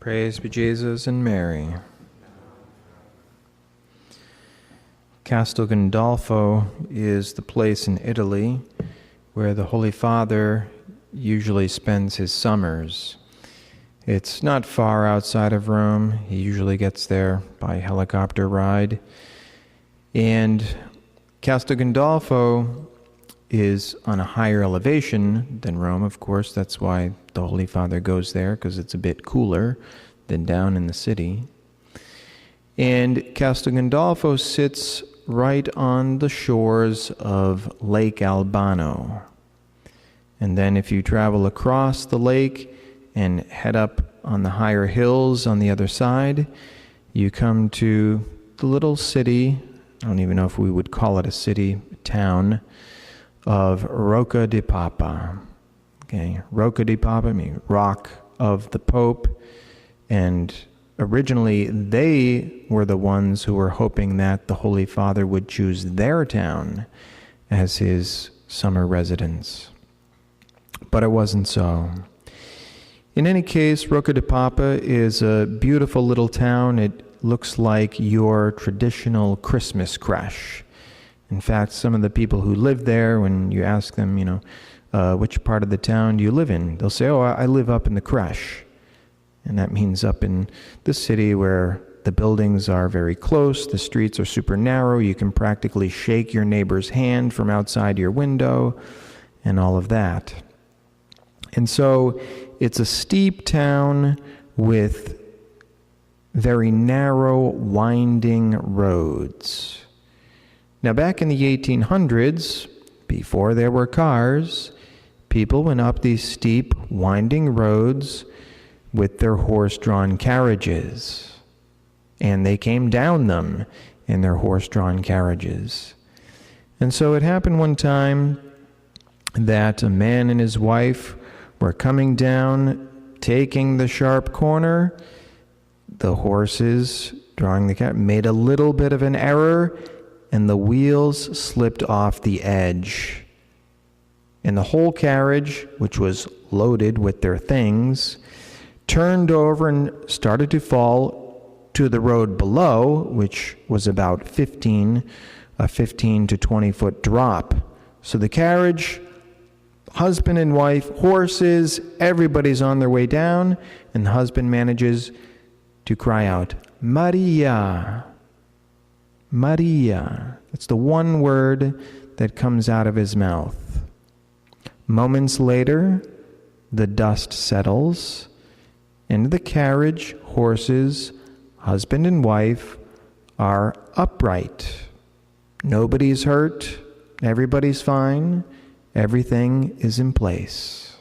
Praise be Jesus and Mary. Castel Gandolfo is the place in Italy where the Holy Father usually spends his summers. It's not far outside of Rome. He usually gets there by helicopter ride. And Castel Gandolfo is on a higher elevation than Rome, of course. That's why the Holy Father goes there, because it's a bit cooler than down in the city. And Castel Gandolfo sits right on the shores of Lake Albano. And then if you travel across the lake and head up on the higher hills on the other side, you come to the little city, I don't even know if we would call it a city, a town, of Rocca di Papa. Okay, Rocca di Papa means Rock of the Pope. And originally they were the ones who were hoping that the Holy Father would choose their town as his summer residence. But it wasn't so. In any case, Rocca di Papa is a beautiful little town. It looks like your traditional Christmas creche. In fact, some of the people who live there, when you ask them, which part of the town do you live in? They'll say, I live up in the creche. And that means up in the city where the buildings are very close, the streets are super narrow, you can practically shake your neighbor's hand from outside your window, and all of that. And so it's a steep town with very narrow, winding roads. Now, back in the 1800s, before there were cars, people went up these steep, winding roads with their horse-drawn carriages, and they came down them in their horse-drawn carriages. And so it happened one time that a man and his wife were coming down, taking the sharp corner. The horses drawing the carriage made a little bit of an error, and the wheels slipped off the edge. And the whole carriage, which was loaded with their things, turned over and started to fall to the road below, which was about a 15 to 20 foot drop. So the carriage, husband and wife, horses, everybody's on their way down, and the husband manages to cry out, Maria, Maria. That's the one word that comes out of his mouth. Moments later, the dust settles, and the carriage, horses, husband and wife are upright. Nobody's hurt, everybody's fine, everything is in place.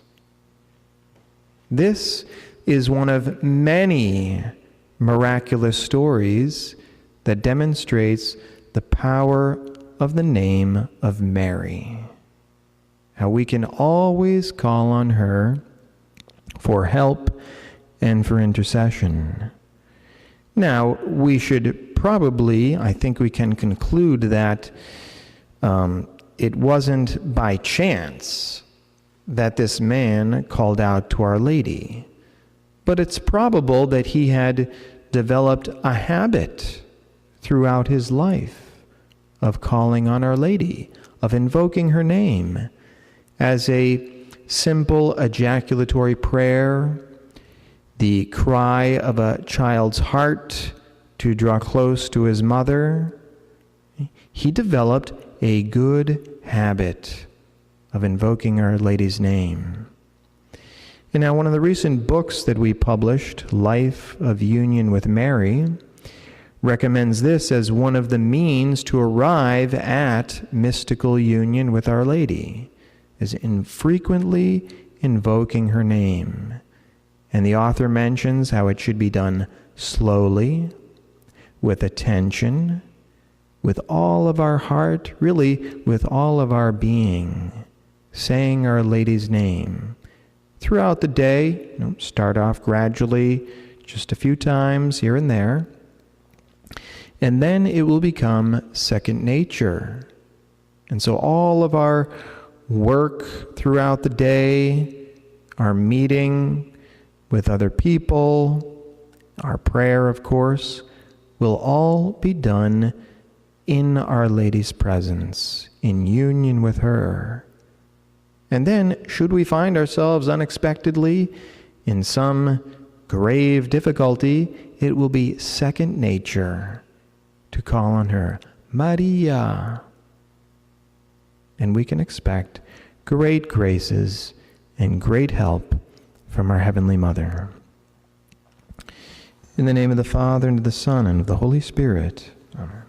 This is one of many miraculous stories that demonstrates the power of the name of Mary. How we can always call on her for help and for intercession. Now, we should probably, I think we can conclude that it wasn't by chance that this man called out to Our Lady, but it's probable that he had developed a habit throughout his life of calling on Our Lady, of invoking her name as a simple ejaculatory prayer, the cry of a child's heart to draw close to his mother. He developed a good habit of invoking Our Lady's name. And now one of the recent books that we published, Life of Union with Mary, recommends this as one of the means to arrive at mystical union with Our Lady, is infrequently invoking her name. And the author mentions how it should be done slowly, with attention, with all of our heart, really with all of our being, saying Our Lady's name. Throughout the day, start off gradually, just a few times here and there, and then it will become second nature. And so all of our work throughout the day, our meeting with other people, Our prayer, of course, will all be done in Our Lady's presence, in union with her. And then, should we find ourselves unexpectedly in some grave difficulty, it will be second nature to call on her, Maria. And we can expect great graces and great help from our Heavenly Mother. In the name of the Father, and of the Son, and of the Holy Spirit. Amen.